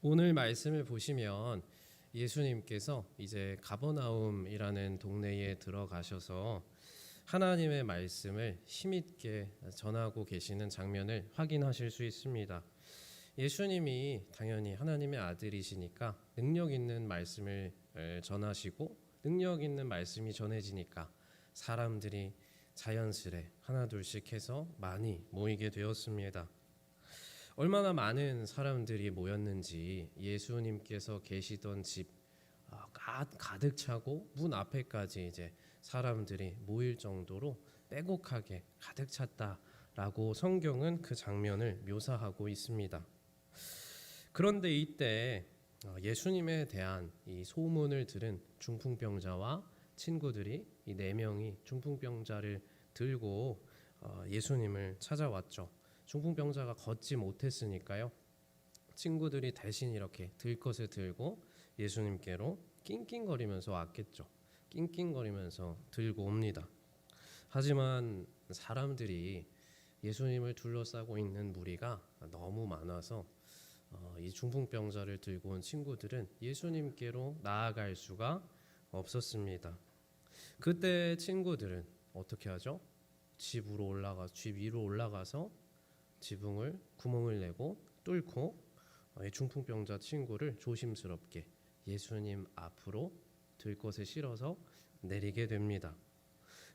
오늘 말씀을 보시면 예수님께서 이제 가버나움이라는 동네에 들어가셔서 하나님의 말씀을 힘있게 전하고 계시는 장면을 확인하실 수 있습니다. 예수님이 당연히 하나님의 아들이시니까 능력 있는 말씀을 전하시고 능력 있는 말씀이 전해지니까 사람들이 자연스레 하나둘씩 해서 많이 모이게 되었습니다. 얼마나 많은 사람들이 모였는지 예수님께서 계시던 집 가득 차고 문 앞에까지 이제 사람들이 모일 정도로 빼곡하게 가득 찼다라고 성경은 그 장면을 묘사하고 있습니다. 그런데 이때 예수님에 대한 이 소문을 들은 중풍병자와 친구들이 이 네 명이 중풍병자를 들고 예수님을 찾아왔죠. 중풍병자가 걷지 못했으니까요. 친구들이 대신 이렇게 들 것을 들고 예수님께로 낑낑거리면서 왔겠죠. 낑낑거리면서 들고 옵니다. 하지만 사람들이 예수님을 둘러싸고 있는 무리가 너무 많아서 이 중풍병자를 들고 온 친구들은 예수님께로 나아갈 수가 없었습니다. 그때 친구들은 어떻게 하죠? 집 위로 올라가서 지붕을 구멍을 내고 뚫고 중풍병자 친구를 조심스럽게 예수님 앞으로 들것에 실어서 내리게 됩니다.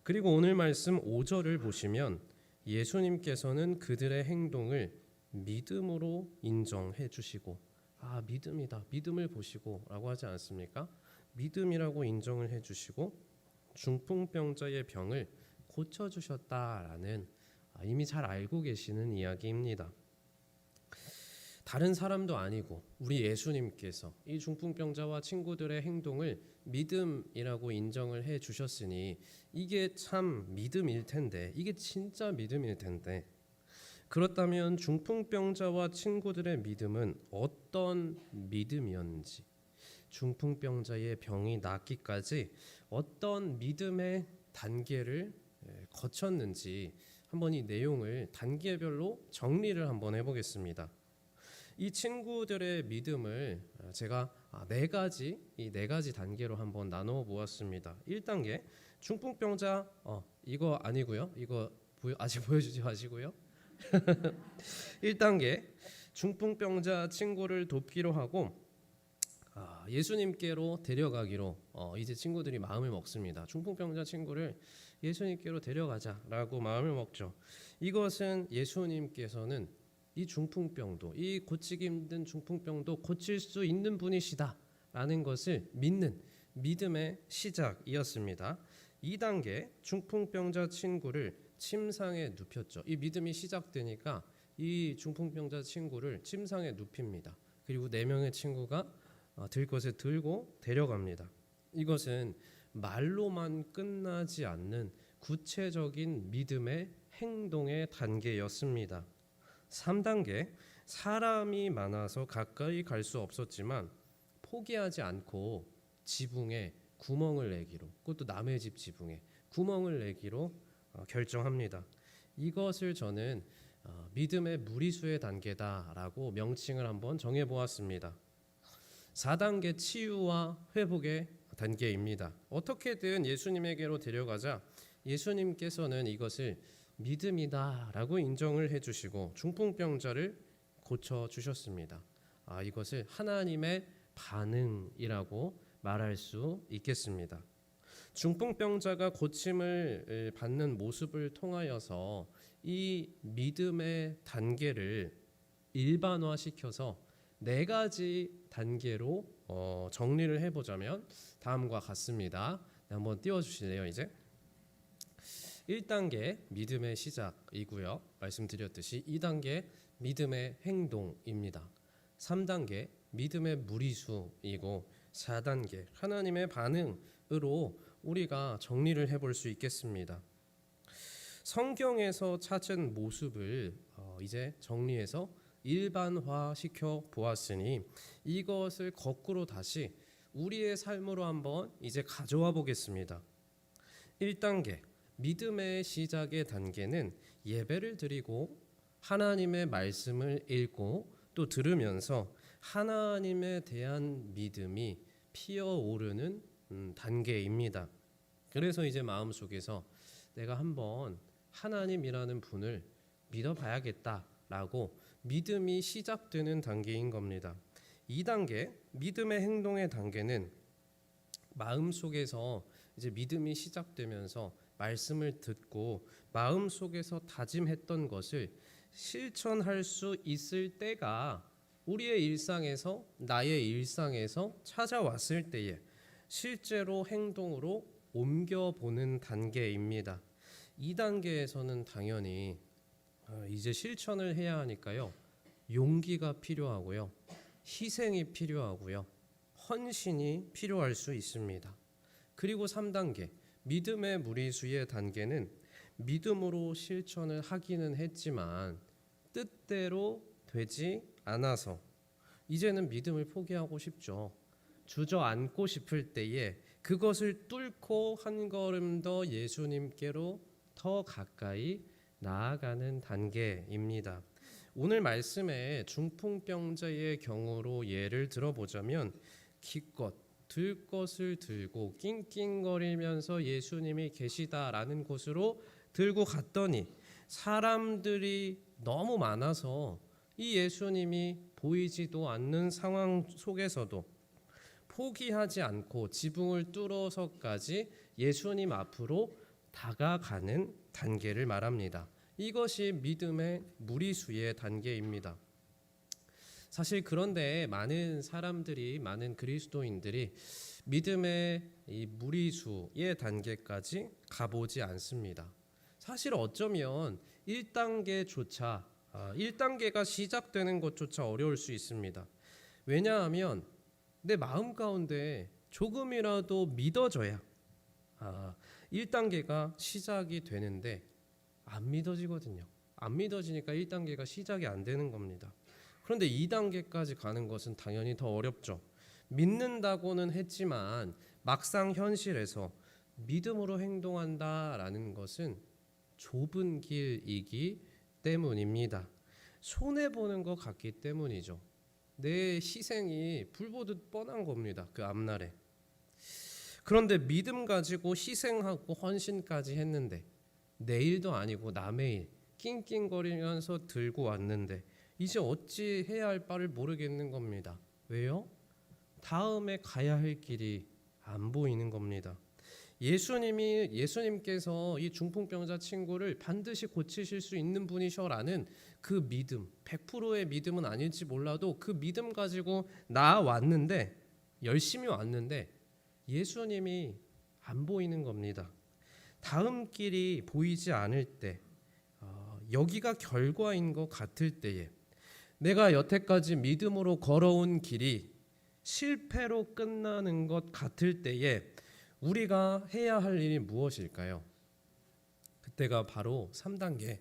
그리고 오늘 말씀 5절을 보시면 예수님께서는 그들의 행동을 믿음으로 인정해 주시고 믿음이다, 믿음을 보시고 라고 하지 않습니까? 믿음이라고 인정을 해 주시고 중풍병자의 병을 고쳐주셨다라는 이미 잘 알고 계시는 이야기입니다. 다른 사람도 아니고 우리 예수님께서 이 중풍병자와 친구들의 행동을 믿음이라고 인정을 해 주셨으니 이게 참 믿음일 텐데, 이게 진짜 믿음일 텐데, 그렇다면 중풍병자와 친구들의 믿음은 어떤 믿음이었는지, 중풍병자의 병이 낫기까지 어떤 믿음의 단계를 거쳤는지 한번 이 내용을 단계별로 정리를 한번 해보겠습니다. 이 친구들의 믿음을 제가 네 가지 단계로 한번 나누어 보았습니다. 1단계 중풍병자 이거 아니고요. 이거 아직 보여주지 마시고요. 1단계 중풍병자 친구를 돕기로 하고 예수님께로 데려가기로 이제 친구들이 마음을 먹습니다. 중풍병자 친구를 예수님께로 데려가자라고 마음을 먹죠. 이것은 예수님께서는 이 중풍병도, 이 고치기 힘든 중풍병도 고칠 수 있는 분이시다라는 것을 믿는 믿음의 시작이었습니다. 2단계 중풍병자 친구를 침상에 눕혔죠. 이 믿음이 시작되니까 이 중풍병자 친구를 침상에 눕힙니다. 그리고 4명의 친구가 들 것을 들고 데려갑니다. 이것은 말로만 끝나지 않는 구체적인 믿음의 행동의 단계였습니다. 3단계 사람이 많아서 가까이 갈 수 없었지만 포기하지 않고 지붕에 구멍을 내기로, 그것도 남의 집 지붕에 구멍을 내기로 결정합니다. 이것을 저는 믿음의 무리수의 단계다라고 명칭을 한번 정해보았습니다. 4단계 치유와 회복의 단계입니다. 어떻게든 예수님에게로 데려가자 예수님께서는 이것을 믿음이다라고 인정을 해주시고 중풍병자를 고쳐주셨습니다. 이것을 하나님의 반응이라고 말할 수 있겠습니다. 중풍병자가 고침을 받는 모습을 통하여서 이 믿음의 단계를 일반화시켜서 4가지 단계로 정리를 해보자면 다음과 같습니다. 한번 띄워주실래요? 이제 1단계 믿음의 시작이고요. 말씀드렸듯이 2단계 믿음의 행동입니다. 3단계 믿음의 무리수이고 4단계 하나님의 반응으로 우리가 정리를 해볼 수 있겠습니다. 성경에서 찾은 모습을 이제 정리해서 일반화시켜 보았으니 이것을 거꾸로 다시 우리의 삶으로 한번 이제 가져와 보겠습니다. 1단계 믿음의 시작의 단계는 예배를 드리고 하나님의 말씀을 읽고 또 들으면서 하나님에 대한 믿음이 피어오르는 단계입니다. 그래서 이제 마음속에서 내가 한번 하나님이라는 분을 믿어봐야겠다라고 믿음이 시작되는 단계인 겁니다. 2단계 믿음의 행동의 단계는 마음속에서 이제 믿음이 시작되면서 말씀을 듣고 마음속에서 다짐했던 것을 실천할 수 있을 때가 우리의 일상에서 나의 일상에서 찾아왔을 때에 실제로 행동으로 옮겨보는 단계입니다. 2단계에서는 당연히 이제 실천을 해야 하니까요. 용기가 필요하고요. 희생이 필요하고요. 헌신이 필요할 수 있습니다. 그리고 3단계 믿음의 무리수의 단계는 믿음으로 실천을 하기는 했지만 뜻대로 되지 않아서 이제는 믿음을 포기하고 싶죠. 주저앉고 싶을 때에 그것을 뚫고 한 걸음 더 예수님께로 더 가까이 나아가는 단계입니다. 오늘 말씀에 중풍병자의 경우로 예를 들어보자면 기껏 들 것을 들고 낑낑거리면서 예수님이 계시다라는 곳으로 들고 갔더니 사람들이 너무 많아서 이 예수님이 보이지도 않는 상황 속에서도 포기하지 않고 지붕을 뚫어서까지 예수님 앞으로 다가가는 단계를 말합니다. 이것이 믿음의 무리수의 단계입니다. 사실 그런데 많은 사람들이 많은 그리스도인들이 믿음의 이 무리수의 단계까지 가보지 않습니다. 사실 어쩌면 1단계조차 1단계가 시작되는 것조차 어려울 수 있습니다. 왜냐하면 내 마음 가운데 조금이라도 믿어져야 1단계가 시작이 되는데 안 믿어지거든요. 안 믿어지니까 1단계가 시작이 안 되는 겁니다. 그런데 2단계까지 가는 것은 당연히 더 어렵죠. 믿는다고는 했지만 막상 현실에서 믿음으로 행동한다라는 것은 좁은 길이기 때문입니다. 손해보는 것 같기 때문이죠. 내 희생이 불보듯 뻔한 겁니다. 그 앞날에. 그런데 믿음 가지고 희생하고 헌신까지 했는데 내일도 아니고 남의 일 낑낑거리면서 들고 왔는데 이제 어찌 해야 할 바를 모르겠는 겁니다. 왜요? 다음에 가야 할 길이 안 보이는 겁니다. 예수님께서 이 중풍병자 친구를 반드시 고치실 수 있는 분이셔라는 그 믿음, 100%의 믿음은 아닐지 몰라도 그 믿음 가지고 나왔는데 열심히 왔는데 예수님이 안 보이는 겁니다. 다음 길이 보이지 않을 때 여기가 결과인 것 같을 때에 내가 여태까지 믿음으로 걸어온 길이 실패로 끝나는 것 같을 때에 우리가 해야 할 일이 무엇일까요? 그때가 바로 3단계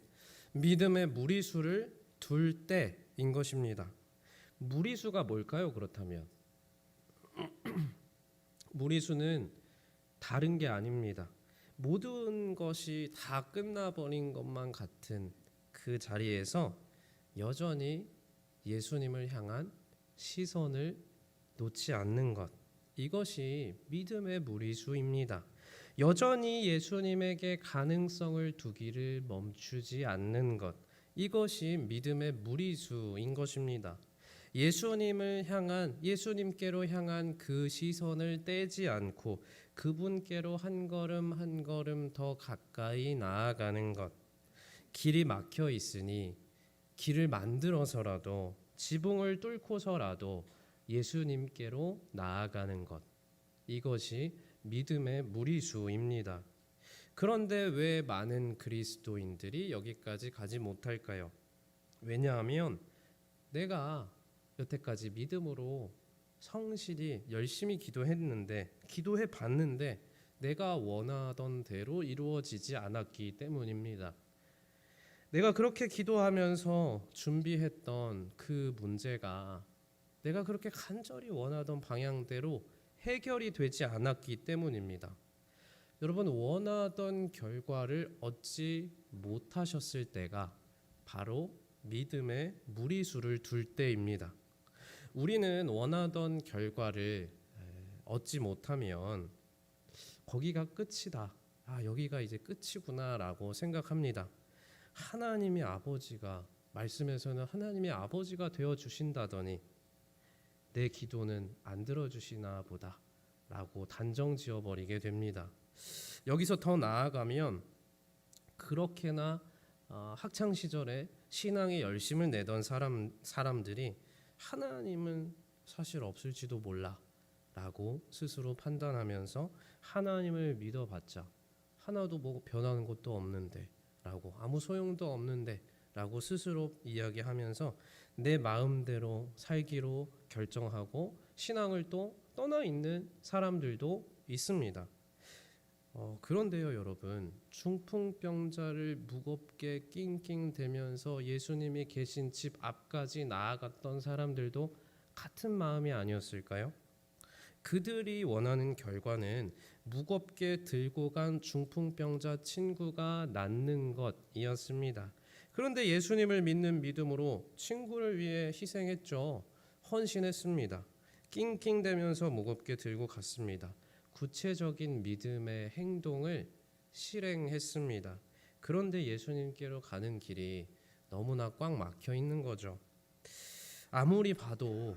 믿음의 무리수를 둘 때인 것입니다. 무리수가 뭘까요? 그렇다면 무리수는 다른 게 아닙니다. 모든 것이 다 끝나버린 것만 같은 그 자리에서 여전히 예수님을 향한 시선을 놓지 않는 것, 이것이 믿음의 무리수입니다. 여전히 예수님에게 가능성을 두기를 멈추지 않는 것, 이것이 믿음의 무리수인 것입니다. 예수님께로 향한 그 시선을 떼지 않고 그분께로 한 걸음 한 걸음 더 가까이 나아가는 것. 길이 막혀 있으니 길을 만들어서라도 지붕을 뚫고서라도 예수님께로 나아가는 것. 이것이 믿음의 무리수입니다. 그런데 왜 많은 그리스도인들이 여기까지 가지 못할까요? 왜냐하면 내가 여태까지 믿음으로 성실히 열심히 기도해 봤는데 내가 원하던 대로 이루어지지 않았기 때문입니다. 내가 그렇게 기도하면서 준비했던 그 문제가 내가 그렇게 간절히 원하던 방향대로 해결이 되지 않았기 때문입니다. 여러분, 원하던 결과를 얻지 못하셨을 때가 바로 믿음의 무리수를 둘 때입니다. 우리는 원하던 결과를 얻지 못하면 거기가 끝이다. 여기가 이제 끝이구나라고 생각합니다. 하나님의 아버지가 말씀에서는 하나님의 아버지가 되어 주신다더니 내 기도는 안 들어주시나 보다라고 단정 지어버리게 됩니다. 여기서 더 나아가면 그렇게나 학창 시절에 신앙에 열심을 내던 사람들이 하나님은 사실 없을지도 몰라라고 스스로 판단하면서 하나님을 믿어봤자 하나도 뭐 변하는 것도 없는데라고 아무 소용도 없는데라고 스스로 이야기하면서 내 마음대로 살기로 결정하고 신앙을 또 떠나 있는 사람들도 있습니다. 그런데요 여러분, 중풍병자를 무겁게 낑낑대면서 예수님이 계신 집 앞까지 나아갔던 사람들도 같은 마음이 아니었을까요? 그들이 원하는 결과는 무겁게 들고 간 중풍병자 친구가 낫는 것이었습니다. 그런데 예수님을 믿는 믿음으로 친구를 위해 희생했죠. 헌신했습니다. 낑낑대면서 무겁게 들고 갔습니다. 구체적인 믿음의 행동을 실행했습니다. 그런데 예수님께로 가는 길이 너무나 꽉 막혀 있는 거죠. 아무리 봐도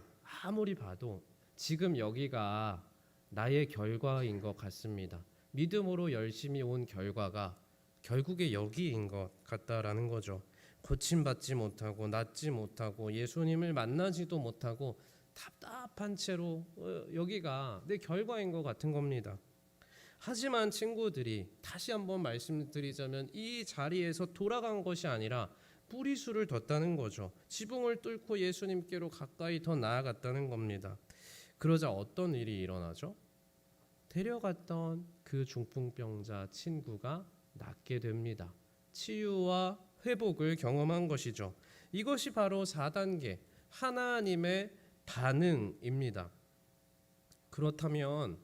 지금 여기가 나의 결과인 것 같습니다. 믿음으로 열심히 온 결과가 결국에 여기인 것 같다라는 거죠. 고침받지 못하고 낫지 못하고 예수님을 만나지도 못하고 답답한 채로 여기가 내 결과인 것 같은 겁니다. 하지만 친구들이 다시 한번 말씀드리자면 이 자리에서 돌아간 것이 아니라 뿌리수를 뒀다는 거죠. 지붕을 뚫고 예수님께로 가까이 더 나아갔다는 겁니다. 그러자 어떤 일이 일어나죠? 데려갔던 그 중풍병자 친구가 낫게 됩니다. 치유와 회복을 경험한 것이죠. 이것이 바로 4단계 하나님의 반응입니다. 그렇다면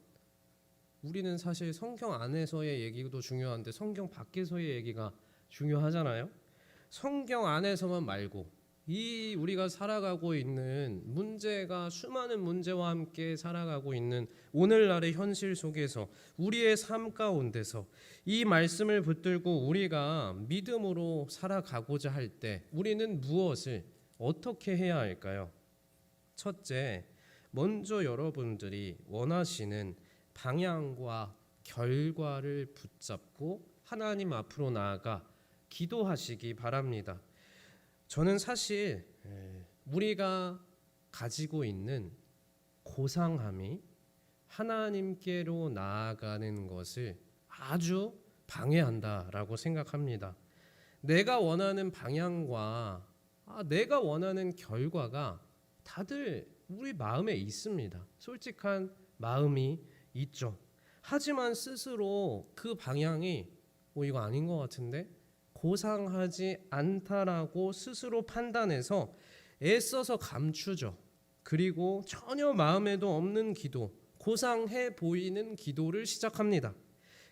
우리는 사실 성경 안에서의 얘기도 중요한데 성경 밖에서의 얘기가 중요하잖아요. 성경 안에서만 말고 이 우리가 살아가고 있는 문제가 수많은 문제와 함께 살아가고 있는 오늘날의 현실 속에서 우리의 삶 가운데서 이 말씀을 붙들고 우리가 믿음으로 살아가고자 할 때 우리는 무엇을 어떻게 해야 할까요? 첫째, 먼저 여러분들이 원하시는 방향과 결과를 붙잡고 하나님 앞으로 나아가 기도하시기 바랍니다. 저는 사실 우리가 가지고 있는 고상함이 하나님께로 나아가는 것을 아주 방해한다라고 생각합니다. 내가 원하는 방향과 내가 원하는 결과가 다들 우리 마음에 있습니다. 솔직한 마음이 있죠. 하지만 스스로 그 방향이 이거 아닌 것 같은데 고상하지 않다라고 스스로 판단해서 애써서 감추죠. 그리고 전혀 마음에도 없는 기도, 고상해 보이는 기도를 시작합니다.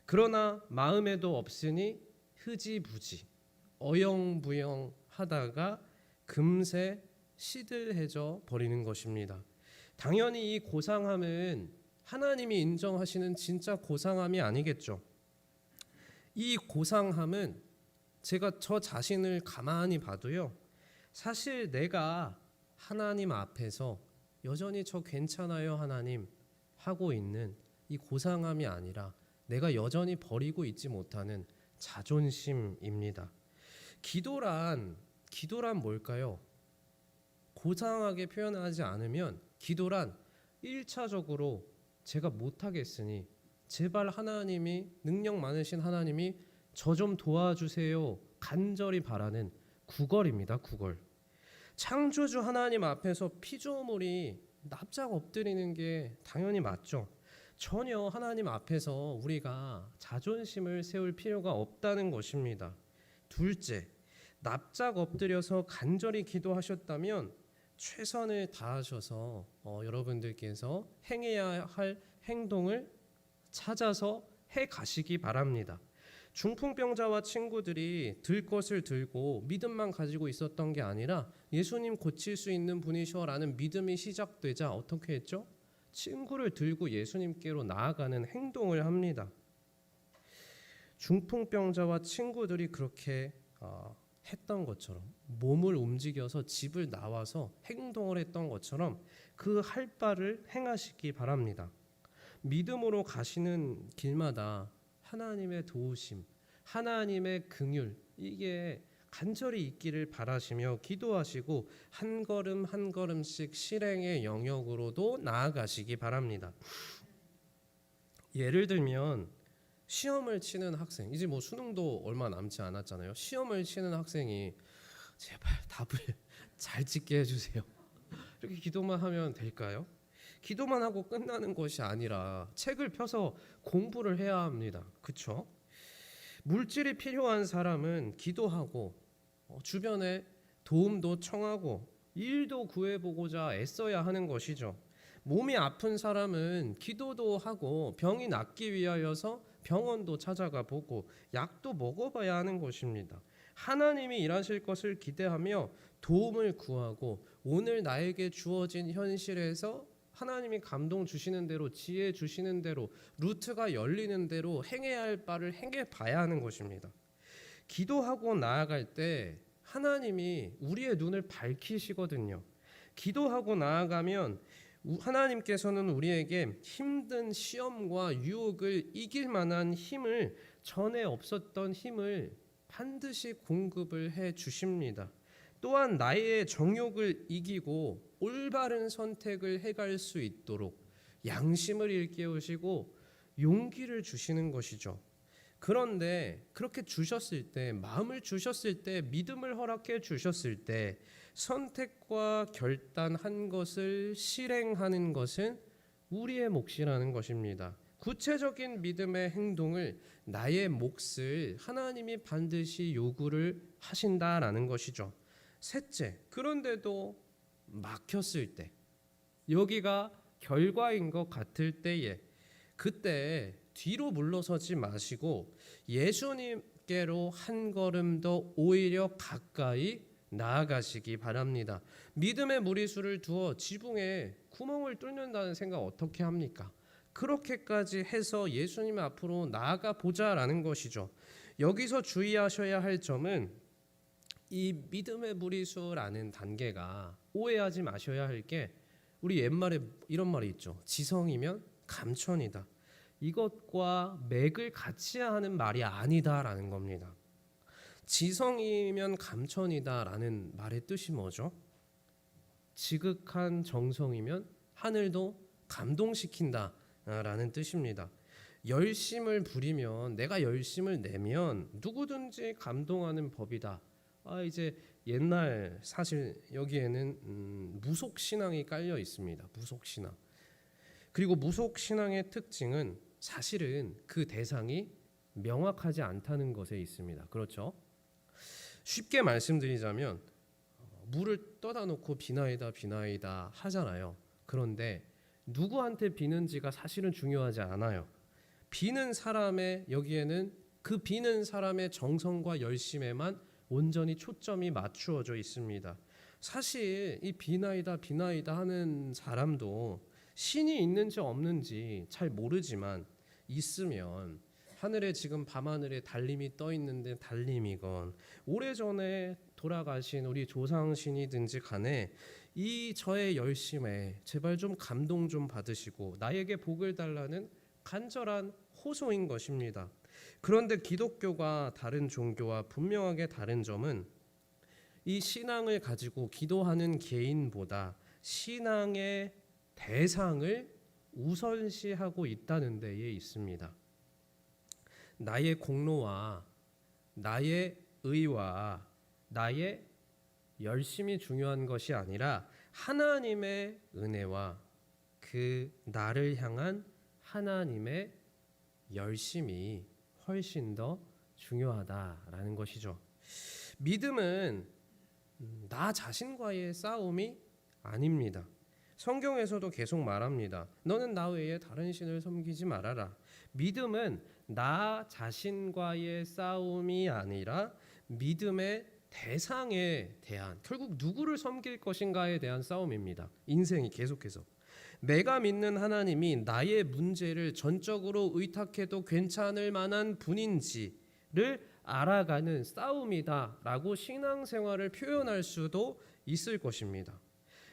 그러나 마음에도 없으니 흐지부지 어영부영 하다가 금세 시들해져 버리는 것입니다. 당연히 이 고상함은 하나님이 인정하시는 진짜 고상함이 아니겠죠. 이 고상함은 제가 저 자신을 가만히 봐도요, 사실 내가 하나님 앞에서 여전히 저 괜찮아요 하나님 하고 있는 이 고상함이 아니라 내가 여전히 버리고 있지 못하는 자존심입니다. 기도란 뭘까요? 고상하게 표현하지 않으면 기도란 1차적으로 제가 못하겠으니 제발 하나님이, 능력 많으신 하나님이 저 좀 도와주세요 간절히 바라는 구걸입니다. 구걸. 창조주 하나님 앞에서 피조물이 납작 엎드리는 게 당연히 맞죠. 전혀 하나님 앞에서 우리가 자존심을 세울 필요가 없다는 것입니다. 둘째, 납작 엎드려서 간절히 기도하셨다면 최선을 다하셔서 여러분들께서 행해야 할 행동을 찾아서 해 가시기 바랍니다. 중풍병자와 친구들이 들 것을 들고 믿음만 가지고 있었던 게 아니라 예수님 고칠 수 있는 분이셔라는 믿음이 시작되자 어떻게 했죠? 친구를 들고 예수님께로 나아가는 행동을 합니다. 중풍병자와 친구들이 그렇게 했던 것처럼, 몸을 움직여서 집을 나와서 행동을 했던 것처럼 그 할 바를 행하시기 바랍니다. 믿음으로 가시는 길마다 하나님의 도우심, 하나님의 긍휼, 이게 간절히 있기를 바라시며 기도하시고 한 걸음 한 걸음씩 실행의 영역으로도 나아가시기 바랍니다. 예를 들면 시험을 치는 학생, 이제 뭐 수능도 얼마 남지 않았잖아요. 시험을 치는 학생이 제발 답을 잘 찍게 해주세요. 이렇게 기도만 하면 될까요? 기도만 하고 끝나는 것이 아니라 책을 펴서 공부를 해야 합니다. 그렇죠? 물질이 필요한 사람은 기도하고 주변에 도움도 청하고 일도 구해보고자 애써야 하는 것이죠. 몸이 아픈 사람은 기도도 하고 병이 낫기 위하여서 병원도 찾아가 보고 약도 먹어봐야 하는 것입니다. 하나님이 일하실 것을 기대하며 도움을 구하고 오늘 나에게 주어진 현실에서 하나님이 감동 주시는 대로, 지혜 주시는 대로, 루트가 열리는 대로 행해야 할 바를 행해 봐야 하는 것입니다. 기도하고 나아갈 때 하나님이 우리의 눈을 밝히시거든요. 기도하고 나아가면 하나님께서는 우리에게 힘든 시험과 유혹을 이길 만한 힘을, 전에 없었던 힘을 반드시 공급을 해 주십니다. 또한 나의 정욕을 이기고 올바른 선택을 해갈 수 있도록 양심을 일깨우시고 용기를 주시는 것이죠. 그런데 그렇게 주셨을 때, 마음을 주셨을 때, 믿음을 허락해 주셨을 때 선택과 결단한 것을 실행하는 것은 우리의 몫이라는 것입니다. 구체적인 믿음의 행동을, 나의 몫을 하나님이 반드시 요구를 하신다라는 것이죠. 셋째, 그런데도 막혔을 때, 여기가 결과인 것 같을 때에, 그때 뒤로 물러서지 마시고 예수님께로 한 걸음 더 오히려 가까이 나아가시기 바랍니다. 믿음의 무리수를 두어 지붕에 구멍을 뚫는다는 생각 어떻게 합니까? 그렇게까지 해서 예수님 앞으로 나아가 보자라는 것이죠. 여기서 주의하셔야 할 점은 이 믿음의 무리수라는 단계가, 오해하지 마셔야 할 게, 우리 옛말에 이런 말이 있죠. 지성이면 감천이다. 이것과 맥을 같이 하는 말이 아니다라는 겁니다. 지성이면 감천이다라는 말의 뜻이 뭐죠? 지극한 정성이면 하늘도 감동시킨다라는 뜻입니다. 열심을 부리면, 내가 열심을 내면 누구든지 감동하는 법이다. 이제 옛날, 사실 여기에는 무속신앙이 깔려 있습니다. 무속신앙. 그리고 무속신앙의 특징은 사실은 그 대상이 명확하지 않다는 것에 있습니다. 그렇죠? 쉽게 말씀드리자면 물을 떠다 놓고 비나이다 비나이다 하잖아요. 그런데 누구한테 비는지가 사실은 중요하지 않아요. 비는 사람의, 여기에는 그 비는 사람의 정성과 열심에만 온전히 초점이 맞추어져 있습니다. 사실 이 비나이다 비나이다 하는 사람도 신이 있는지 없는지 잘 모르지만 있으면, 하늘에 지금 밤하늘에 달림이 떠 있는데 달림이건 오래전에 돌아가신 우리 조상신이든지 간에 이 저의 열심에 제발 좀 감동 좀 받으시고 나에게 복을 달라는 간절한 호소인 것입니다. 그런데 기독교가 다른 종교와 분명하게 다른 점은 이 신앙을 가지고 기도하는 개인보다 신앙의 대상을 우선시하고 있다는 데에 있습니다. 나의 공로와 나의 의와 나의 열심이 중요한 것이 아니라 하나님의 은혜와 그 나를 향한 하나님의 열심이 훨씬 더 중요하다라는 것이죠. 믿음은 나 자신과의 싸움이 아닙니다. 성경에서도 계속 말합니다. 너는 나 외에 다른 신을 섬기지 말아라. 믿음은 나 자신과의 싸움이 아니라 믿음의 대상에 대한, 결국 누구를 섬길 것인가에 대한 싸움입니다. 인생이 계속해서 내가 믿는 하나님이 나의 문제를 전적으로 의탁해도 괜찮을 만한 분인지를 알아가는 싸움이다라고 신앙생활을 표현할 수도 있을 것입니다.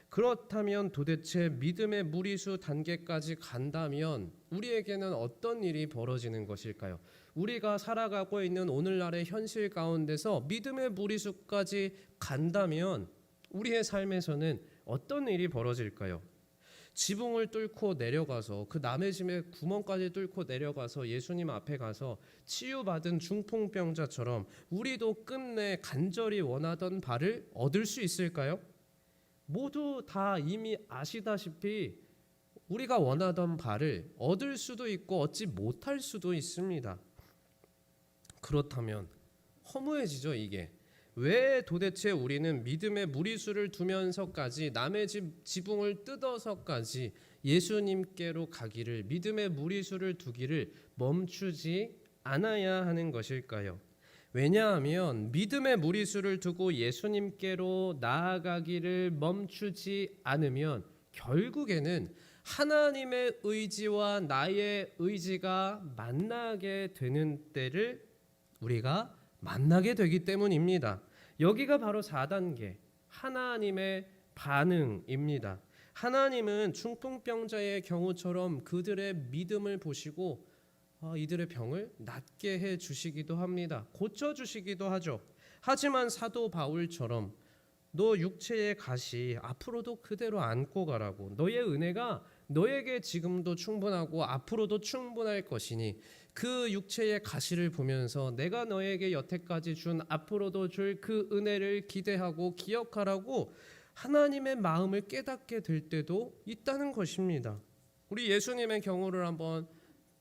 그렇다면 도대체 믿음의 무리수 단계까지 간다면 우리에게는 어떤 일이 벌어지는 것일까요? 우리가 살아가고 있는 오늘날의 현실 가운데서 믿음의 무리수까지 간다면 우리의 삶에서는 어떤 일이 벌어질까요? 지붕을 뚫고 내려가서 그 남의 집에 구멍까지 뚫고 내려가서 예수님 앞에 가서 치유받은 중풍병자처럼 우리도 끝내 간절히 원하던 바를 얻을 수 있을까요? 모두 다 이미 아시다시피 우리가 원하던 바를 얻을 수도 있고 얻지 못할 수도 있습니다. 그렇다면 허무해지죠, 이게. 왜 도대체 우리는 믿음의 무리수를 두면서까지 남의 집 지붕을 뜯어서까지 예수님께로 가기를, 믿음의 무리수를 두기를 멈추지 않아야 하는 것일까요? 왜냐하면 믿음의 무리수를 두고 예수님께로 나아가기를 멈추지 않으면 결국에는 하나님의 의지와 나의 의지가 만나게 되는 때를 우리가 만나게 되기 때문입니다. 여기가 바로 4단계 하나님의 반응입니다. 하나님은 중풍병자의 경우처럼 그들의 믿음을 보시고 이들의 병을 낫게 해 주시기도 합니다. 고쳐 주시기도 하죠. 하지만 사도 바울처럼 너 육체의 가시 앞으로도 그대로 안고 가라고, 너의 은혜가 너에게 지금도 충분하고 앞으로도 충분할 것이니 그 육체의 가시를 보면서 내가 너에게 여태까지 준 앞으로도 줄 그 은혜를 기대하고 기억하라고 하나님의 마음을 깨닫게 될 때도 있다는 것입니다. 우리 예수님의 경우를 한번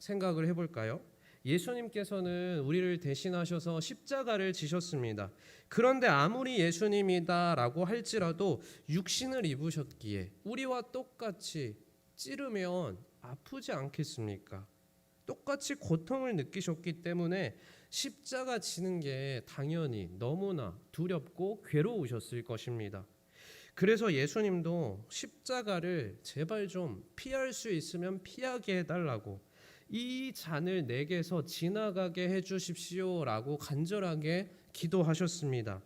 생각을 해볼까요? 예수님께서는 우리를 대신하셔서 십자가를 지셨습니다. 그런데 아무리 예수님이다라고 할지라도 육신을 입으셨기에 우리와 똑같이 찌르면 아프지 않겠습니까? 똑같이 고통을 느끼셨기 때문에 십자가 지는 게 당연히 너무나 두렵고 괴로우셨을 것입니다. 그래서 예수님도 십자가를 제발 좀 피할 수 있으면 피하게 해달라고, 이 잔을 내게서 지나가게 해주십시오라고 간절하게 기도하셨습니다.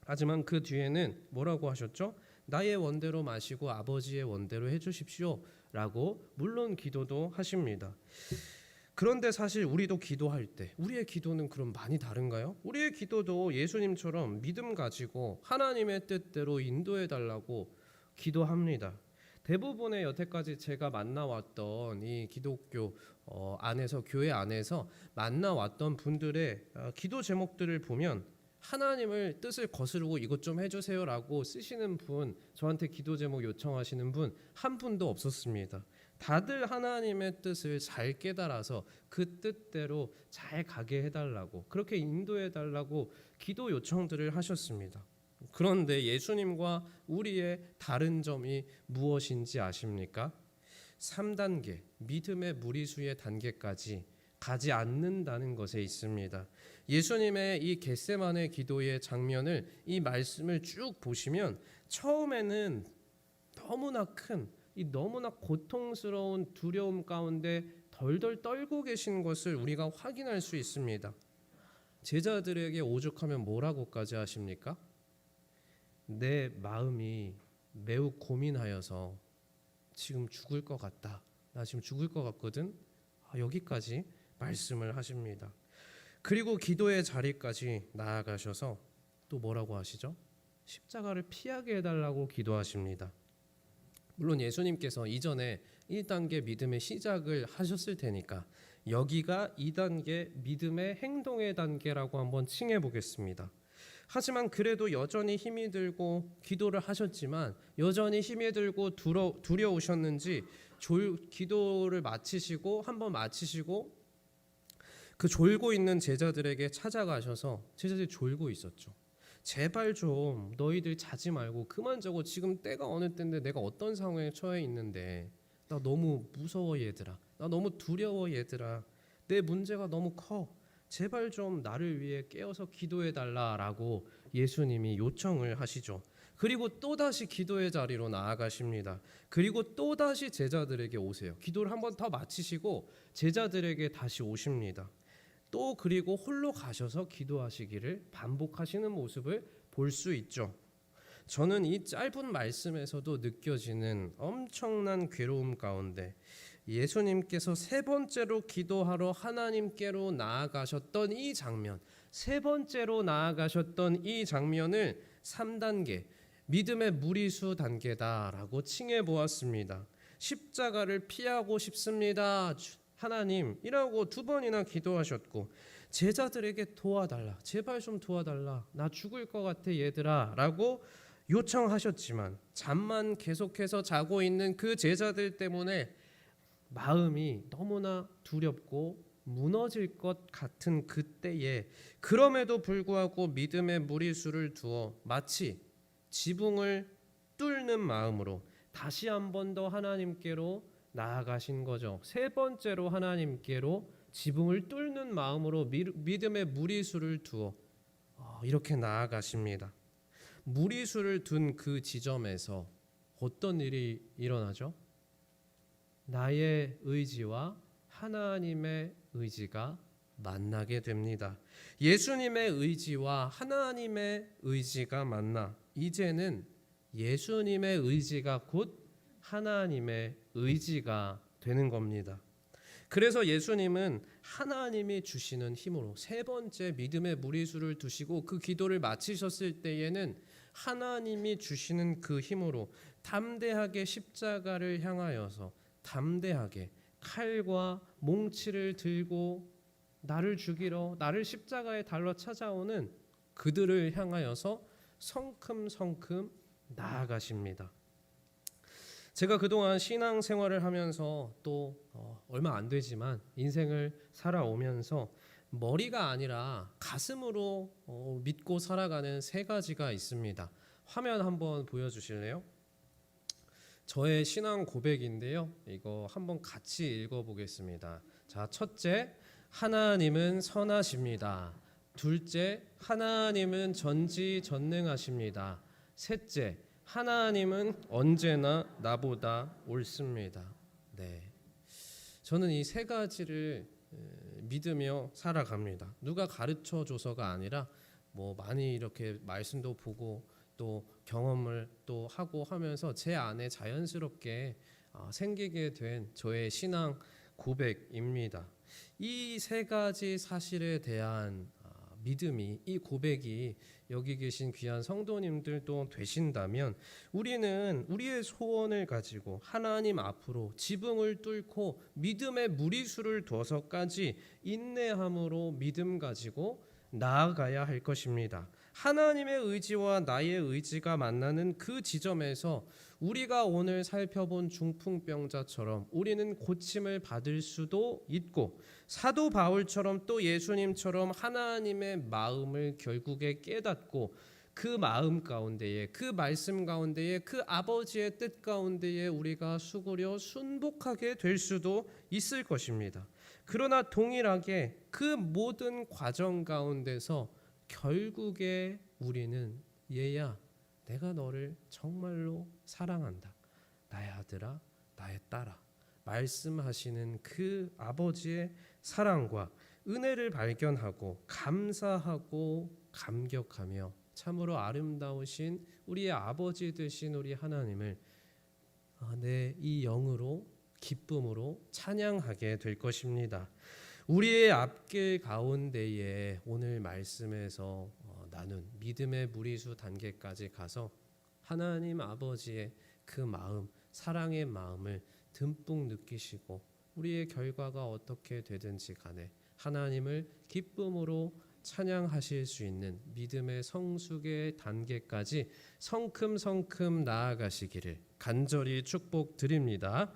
하지만 그 뒤에는 뭐라고 하셨죠? 나의 원대로 마시고 아버지의 원대로 해주십시오라고 물론 기도도 하십니다. 그런데 사실 우리도 기도할 때 우리의 기도는 그럼 많이 다른가요? 우리의 기도도 예수님처럼 믿음 가지고 하나님의 뜻대로 인도해 달라고 기도합니다. 대부분의 여태까지 제가 만나왔던 이 기독교 안에서, 교회 안에서 만나왔던 분들의 기도 제목들을 보면 하나님을 뜻을 거스르고 이것 좀 해주세요라고 쓰시는 분, 저한테 기도 제목 요청하시는 분 한 분도 없었습니다. 다들 하나님의 뜻을 잘 깨달아서 그 뜻대로 잘 가게 해달라고, 그렇게 인도해달라고 기도 요청들을 하셨습니다. 그런데 예수님과 우리의 다른 점이 무엇인지 아십니까? 3단계 믿음의 무리수의 단계까지 가지 않는다는 것에 있습니다. 예수님의 이 겟세마네 기도의 장면을, 이 말씀을 쭉 보시면 처음에는 너무나 큰, 이 너무나 고통스러운 두려움 가운데 덜덜 떨고 계신 것을 우리가 확인할 수 있습니다. 제자들에게 오죽하면 뭐라고까지 하십니까? 내 마음이 매우 고민하여서 지금 죽을 것 같다. 나 지금 죽을 것 같거든. 여기까지 말씀을 하십니다. 그리고 기도의 자리까지 나아가셔서 또 뭐라고 하시죠? 십자가를 피하게 해달라고 기도하십니다. 물론 예수님께서 이전에 1단계 믿음의 시작을 하셨을 테니까 여기가 2단계 믿음의 행동의 단계라고 한번 칭해 보겠습니다. 하지만 그래도 여전히 힘이 들고 기도를 하셨지만 여전히 힘이 들고 두려우셨는지 기도를 마치시고 한번 마치시고 그 졸고 있는 제자들에게 찾아가셔서, 제자들이 졸고 있었죠. 제발 좀 너희들 자지 말고 그만 적어. 지금 때가 어느 때인데 내가 어떤 상황에 처해 있는데 나 너무 무서워 얘들아. 나 너무 두려워 얘들아. 내 문제가 너무 커. 제발 좀 나를 위해 깨어서 기도해 달라라고 예수님이 요청을 하시죠. 그리고 또다시 기도의 자리로 나아가십니다. 그리고 또다시 제자들에게 오세요. 기도를 한 번 더 마치시고 제자들에게 다시 오십니다. 또 그리고 홀로 가셔서 기도하시기를 반복하시는 모습을 볼 수 있죠. 저는 이 짧은 말씀에서도 느껴지는 엄청난 괴로움 가운데 예수님께서 세 번째로 기도하러 하나님께로 나아가셨던 이 장면, 세 번째로 나아가셨던 이 장면을 3단계, 믿음의 무리수 단계다라고 칭해 보았습니다. 십자가를 피하고 싶습니다. 하나님이라고 2번이나 기도하셨고, 제자들에게 도와달라, 제발 좀 도와달라, 나 죽을 것 같아 얘들아 라고 요청하셨지만 잠만 계속해서 자고 있는 그 제자들 때문에 마음이 너무나 두렵고 무너질 것 같은 그때에 그럼에도 불구하고 믿음의 무리수를 두어 마치 지붕을 뚫는 마음으로 다시 한 번 더 하나님께로 나아가신 거죠. 세 번째로 하나님께로 지붕을 뚫는 마음으로 믿음의 무리수를 두어 이렇게 나아가십니다. 무리수를 둔 그 지점에서 어떤 일이 일어나죠? 나의 의지와 하나님의 의지가 만나게 됩니다. 예수님의 의지와 하나님의 의지가 만나 이제는 예수님의 의지가 곧 하나님의 의지가 되는 겁니다. 그래서 예수님은 하나님이 주시는 힘으로 세 번째 믿음의 무리수를 두시고 그 기도를 마치셨을 때에는 하나님이 주시는 그 힘으로 담대하게 십자가를 향하여서 담대하게 칼과 몽치를 들고 나를 죽이러 나를 십자가에 달러 찾아오는 그들을 향하여서 성큼성큼 나아가십니다. 제가 그동안 신앙생활을 하면서 또 얼마 안 되지만 인생을 살아오면서 머리가 아니라 가슴으로 믿고 살아가는 3가지가 있습니다. 화면 한번 보여주실래요? 저의 신앙 고백인데요. 이거 한번 같이 읽어보겠습니다. 자, 첫째, 하나님은 선하십니다. 둘째, 하나님은 전지전능하십니다. 셋째, 하나님은 언제나 나보다 옳습니다. 네, 저는 이 3가지를 믿으며 살아갑니다. 누가 가르쳐 줘서가 아니라 많이 이렇게 말씀도 보고 또 경험을 또 하고 하면서 제 안에 자연스럽게 생기게 된 저의 신앙 고백입니다. 이 3가지 사실에 대한 믿음이, 이 고백이 여기 계신 귀한 성도님들도 되신다면 우리는 우리의 소원을 가지고 하나님 앞으로 지붕을 뚫고 믿음의 무리수를 둬서까지 인내함으로 믿음 가지고 나아가야 할 것입니다. 하나님의 의지와 나의 의지가 만나는 그 지점에서 우리가 오늘 살펴본 중풍병자처럼 우리는 고침을 받을 수도 있고 사도 바울처럼 또 예수님처럼 하나님의 마음을 결국에 깨닫고 그 마음 가운데에 그 말씀 가운데에 그 아버지의 뜻 가운데에 우리가 수고려 순복하게 될 수도 있을 것입니다. 그러나 동일하게 그 모든 과정 가운데서 결국에 우리는 얘야, 내가 너를 정말로 사랑한다. 나의 아들아, 나의 딸아. 말씀하시는 그 아버지의 사랑과 은혜를 발견하고 감사하고 감격하며 참으로 아름다우신 우리의 아버지 되신 우리 하나님을 내 이 영으로 기쁨으로 찬양하게 될 것입니다. 우리의 앞길 가운데에 오늘 말씀에서 나눈 믿음의 무리수 단계까지 가서 하나님 아버지의 그 마음, 사랑의 마음을 듬뿍 느끼시고 우리의 결과가 어떻게 되든지 간에 하나님을 기쁨으로 찬양하실 수 있는 믿음의 성숙의 단계까지 성큼성큼 나아가시기를 간절히 축복드립니다.